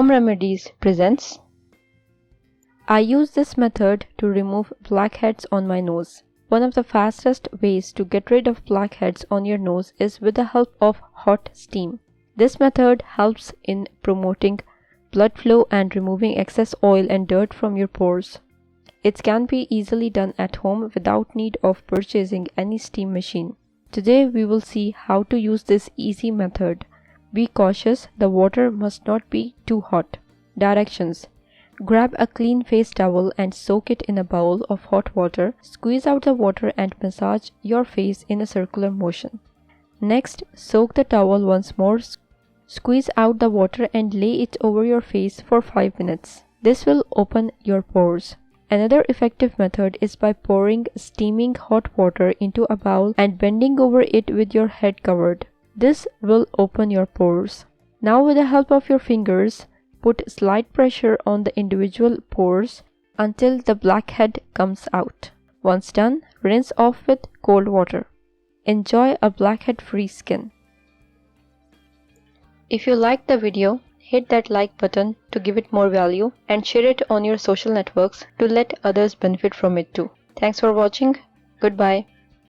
Home Remedies presents. I use this method to remove blackheads on my nose. One of the fastest ways to get rid of blackheads on your nose is with the help of hot steam. This method helps in promoting blood flow and removing excess oil and dirt from your pores. It can be easily done at home without need of purchasing any steam machine. Today we will see how to use this easy method. Be cautious, the water must not be too hot. Directions: grab a clean face towel and soak it in a bowl of hot water. Squeeze out the water and massage your face in a circular motion. Next, soak the towel once more. Squeeze out the water and lay it over your face for 5 minutes. This will open your pores. Another effective method is by pouring steaming hot water into a bowl and bending over it with your head covered. This will open your pores. Now, with the help of your fingers, put slight pressure on the individual pores until the blackhead comes out. Once done, rinse off with cold water. Enjoy a blackhead-free skin. If you liked the video, hit that like button to give it more value and share it on your social networks to let others benefit from it too. Thanks for watching. Goodbye.